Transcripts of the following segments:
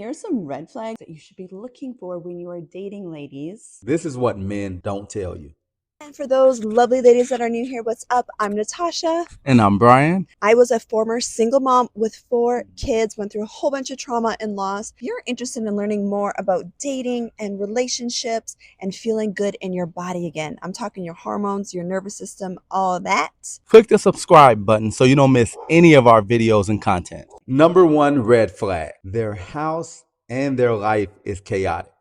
Here are some red flags that you should be looking for when you are dating, ladies. This is what men don't tell you. And for those lovely ladies that are new here, what's up? I'm Natasha. And I'm Brian. I was a former single mom with 4 kids, went through a whole bunch of trauma and loss. If you're interested in learning more about dating and relationships and feeling good in your body again, I'm talking your hormones, your nervous system, all of that. Click the subscribe button so you don't miss any of our videos and content. Number one red flag: their house and their life is chaotic.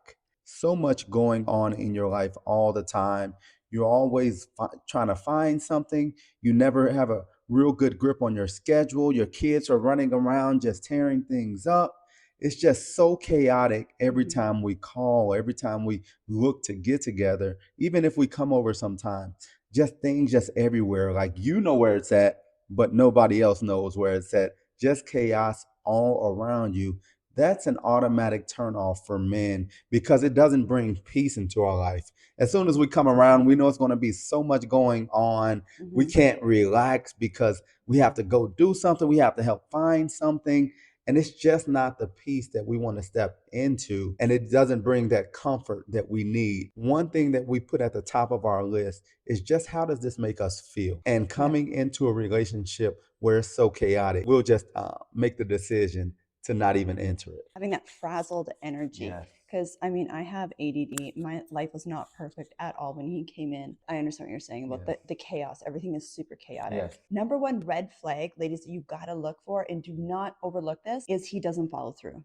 So much going on in your life all the time. You're always trying to find something. You never have a real good grip on your schedule. Your kids are running around just tearing things up. It's just so chaotic every time we call, every time we look to get together, even if we come over sometime. Just things just everywhere. Like you know where it's at, but nobody else knows where it's at. Just chaos all around you. That's an automatic turnoff for men because it doesn't bring peace into our life. As soon as we come around, we know it's going to be so much going on. We can't relax because we have to go do something. We have to help find something. And it's just not the peace that we want to step into. And it doesn't bring that comfort that we need. One thing that we put at the top of our list is just how does this make us feel? And coming into a relationship where it's so chaotic, we'll just make the decision to not even enter it. Having that frazzled energy. Yes. Because I mean, I have ADD. My life was not perfect at all when he came in. I understand what you're saying about the chaos. Everything is super chaotic. Yes. Number one red flag, ladies, that you gotta look for, and do not overlook this, is he doesn't follow through.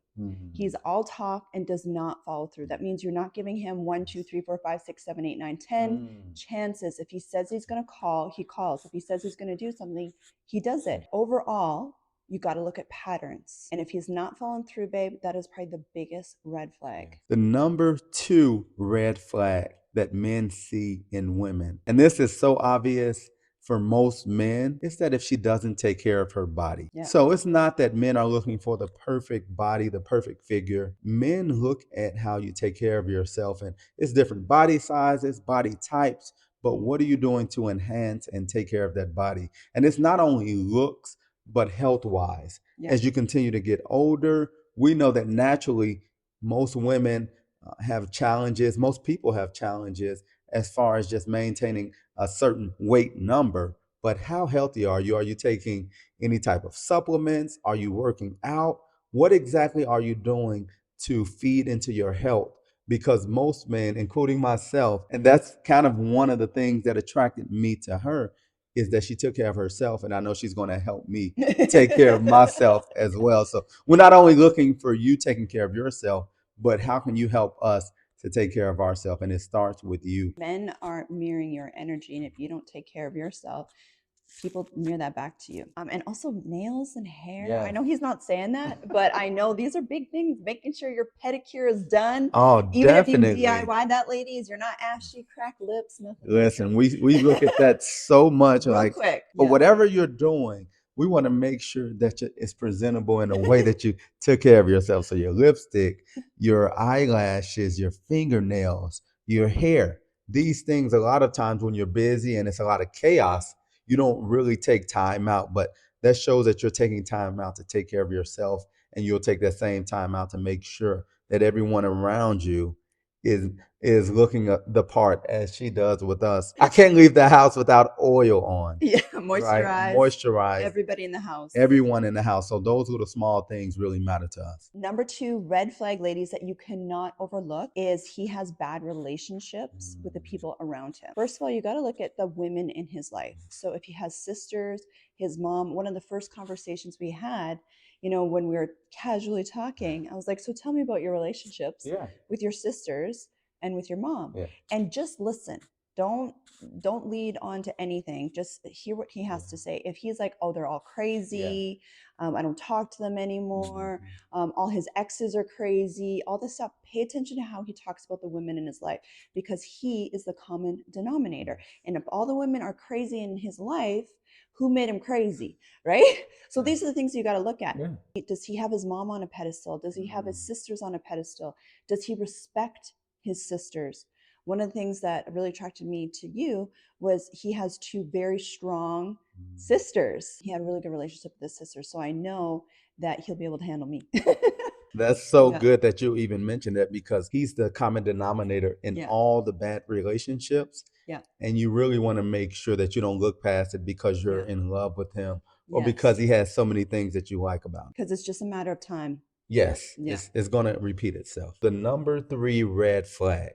He's all talk and does not follow through. That means you're not giving him 1, 2, 3, 4, 5, 6, 7, 8, 9, 10 chances. If he says he's gonna call, he calls. If he says he's gonna do something, he does it. Overall, you got to look at patterns. And if he's not following through, babe, that is probably the biggest red flag. The number 2 red flag that men see in women, and this is so obvious for most men, is that if she doesn't take care of her body. Yeah. So it's not that men are looking for the perfect body, the perfect figure. Men look at how you take care of yourself, and it's different body sizes, body types, but what are you doing to enhance and take care of that body? And it's not only looks, but health wise. Yeah. As you continue to get older, we know that naturally most women have challenges. Most people have challenges as far as just maintaining a certain weight number. But how healthy are you? Are you taking any type of supplements? Are you working out? What exactly are you doing to feed into your health? Because most men, including myself, and that's kind of one of the things that attracted me to her, is that she took care of herself, and I know she's going to help me take care of myself as well. So we're not only looking for you taking care of yourself, but how can you help us to take care of ourselves? And it starts with you. Men are mirroring your energy, and if you don't take care of yourself, people mirror that back to you. And also nails and hair. Yes. I know he's not saying that, but I know these are big things. Making sure your pedicure is done. Oh, Even definitely. if you DIY that, ladies, you're not ashy, cracked lips, nothing. Listen, we look at that so much. Real Like, quick. but Yeah. whatever you're doing, we want to make sure that it's presentable in a way that you took care of yourself. So your lipstick, your eyelashes, your fingernails, your hair, these things, a lot of times when you're busy and it's a lot of chaos, you don't really take time out. But that shows that you're taking time out to take care of yourself. And you'll take that same time out to make sure that everyone around you is looking at the part as she does with us. I can't leave the house without oil on. Yeah, Right? moisturize. Moisturize Everybody in the house. everyone in the house. So those little small things really matter to us. Number 2 red flag, ladies, that you cannot overlook is he has bad relationships with the people around him. First of all, you got to look at the women in his life. So if he has sisters, his mom, one of the first conversations we had, when we were casually talking, I was like, so tell me about your relationships with your sisters and with your mom. Yeah. And just listen. Don't lead on to anything. Just hear what he has to say. If he's like, oh, they're all crazy, I don't talk to them anymore, all his exes are crazy, all this stuff, pay attention to how he talks about the women in his life, because he is the common denominator. And if all the women are crazy in his life, who made him crazy, right? So these are the things you got to look at. Yeah. Does he have his mom on a pedestal? Does he have his sisters on a pedestal? Does he respect his sisters? One of the things that really attracted me to you was he has 2 very strong sisters. He had a really good relationship with his sisters. So I know that he'll be able to handle me. That's so Yeah. good that you even mentioned that because he's the common denominator in Yeah. all the bad relationships. Yeah. And you really want to make sure that you don't look past it because you're Yeah. in love with him or because Yes. he has so many things that you like about him. Because it's just a matter of time. Yes, Yeah. it's going to repeat itself. The number three red flag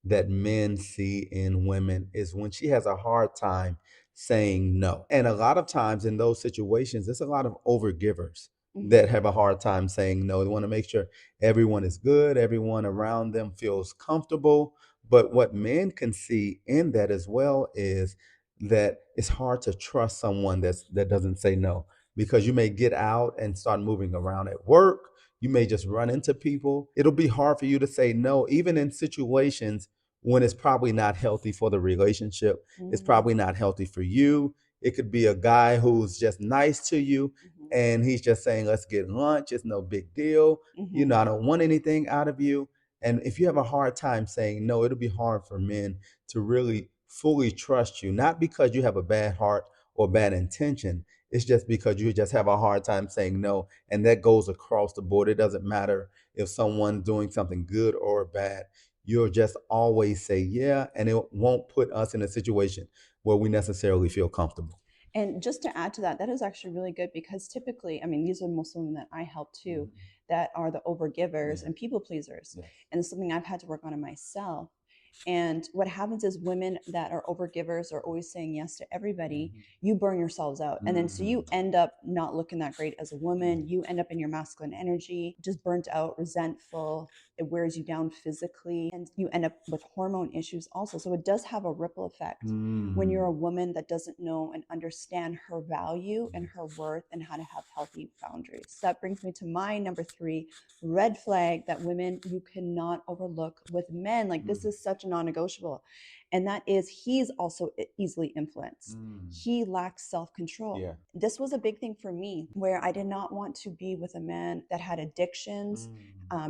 that men see in women is when she has a hard time saying no. And a lot of times in those situations, there's a lot of overgivers that Hmm. have a hard time saying no. They want to make sure everyone is good, everyone around them feels comfortable. But what men can see in that as well is that it's hard to trust someone that doesn't say no because you may get out and start moving around at work. You may just run into people. It'll be hard for you to say no, even in situations when it's probably not healthy for the relationship. It's probably not healthy for you. It could be a guy who's just nice to you Hmm. and he's just saying, let's get lunch. It's no big deal. You Hmm. know, I don't want anything out of you. And if you have a hard time saying no, it'll be hard for men to really fully trust you, not because you have a bad heart or bad intention. It's just because you just have a hard time saying no. And that goes across the board. It doesn't matter if someone's doing something good or bad. You'll just always say yeah, and it won't put us in a situation where we necessarily feel comfortable. And just to add to that, that is actually really good because typically, I mean, these are most women that I help too, that are the overgivers Yeah. and people pleasers. Yes. And it's something I've had to work on in myself. And what happens is women that are overgivers are always saying yes to everybody. You burn yourselves out. And then so you end up not looking that great as a woman. You end up in your masculine energy, just burnt out, resentful. It wears you down physically. And you end up with hormone issues also. So it does have a ripple effect when you're a woman that doesn't know and understand her value and her worth and how to have healthy boundaries. That brings me to my number three red flag that women you cannot overlook with men. Like this is such a non-negotiable. And that is he's also easily influenced. He lacks self-control. Yeah. This was a big thing for me where I did not want to be with a man that had addictions,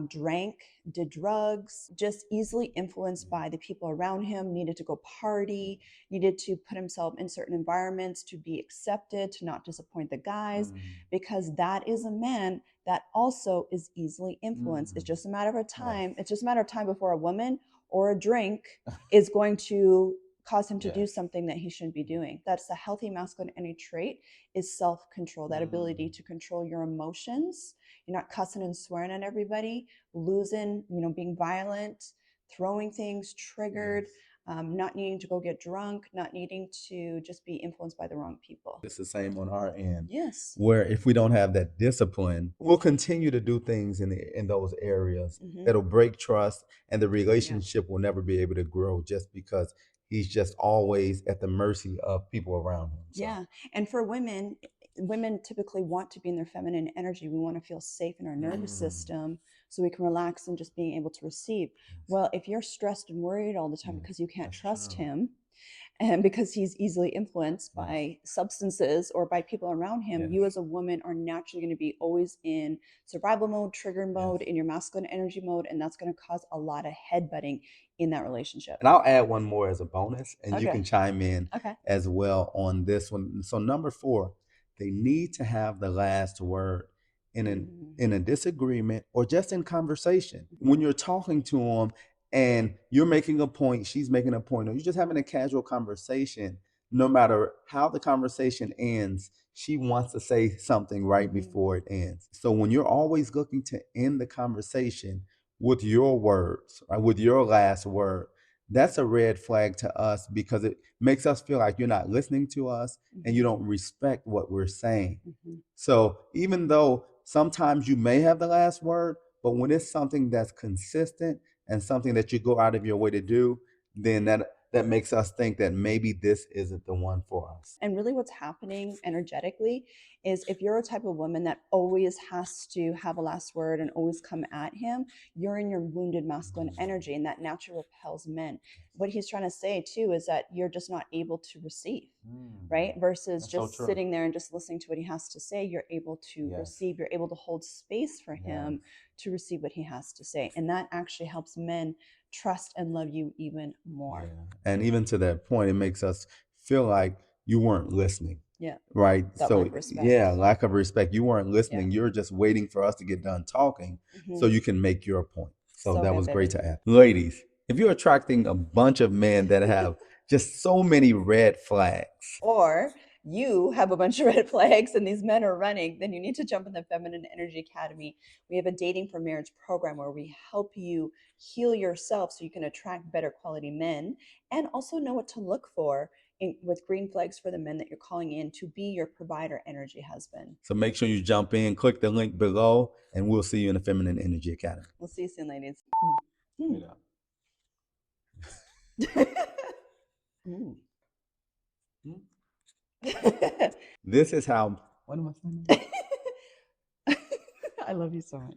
drank, did drugs, just easily influenced by the people around him, needed to go party, needed to put himself in certain environments to be accepted, to not disappoint the guys, because that is a man that also is easily influenced. It's just a matter of time. It's just a matter of time before a woman or a drink is going to cause him to do something that he shouldn't be doing. That's a healthy masculine energy trait is self-control, that ability to control your emotions. You're not cussing and swearing at everybody, losing, being violent, throwing things, triggered, not needing to go get drunk, not needing to just be influenced by the wrong people. It's the same on our end. Yes. Where if we don't have that discipline, we'll continue to do things in those areas Hmm. that'll break trust, and the Yeah. relationship will never be able to grow just because he's just always at the mercy of people around him. So Yeah. And for women typically want to be in their feminine energy. We want to feel safe in our nervous system so we can relax and just being able to receive. Well, if you're stressed and worried all the time because you can't trust him, and because he's easily influenced by substances or by people around him, you as a woman are naturally going to be always in survival mode, trigger mode, in your masculine energy mode, and that's going to cause a lot of headbutting in that relationship. And I'll add one more as a bonus, and you Okay. can chime in Okay. as well on this one. So number four, they need to have the last word in a disagreement or just in conversation. When you're talking to them and you're making a point, she's making a point, or you're just having a casual conversation, no matter how the conversation ends, she wants to say something right before it ends. So when you're always looking to end the conversation with your words, right, with your last word, that's a red flag to us because it makes us feel like you're not listening to us and you don't respect what we're saying. So even though sometimes you may have the last word, but when it's something that's consistent and something that you go out of your way to do, then that makes us think that maybe this isn't the one for us. And really, what's happening energetically is if you're a type of woman that always has to have a last word and always come at him, you're in your wounded masculine energy, and that naturally repels men. What he's trying to say too is that you're just not able to receive, right? Versus That's so just true. sitting there and just listening to what he has to say, you're able to receive, you're able to hold space for him to receive what he has to say. And that actually helps men trust and love you even more. And even to that point, it makes us feel like you weren't listening. Yeah. Right. That So lack of respect. yeah, lack of respect. You weren't listening. Yeah. You're just waiting for us to get done talking so you can make your point. So So that good, was great baby. to ask. Ladies, if you're attracting a bunch of men that have just so many red flags, Or you have a bunch of red flags and these men are running, then you need to jump in the Feminine Energy Academy. We have a dating for marriage program where we help you heal yourself so you can attract better quality men and also know what to look for with green flags for the men that you're calling in to be your provider energy husband. so make sure you jump in, click the link below, and we'll see you in the Feminine Energy Academy. We'll see you soon, ladies. Mm. This is how. What am I saying? I love you so much.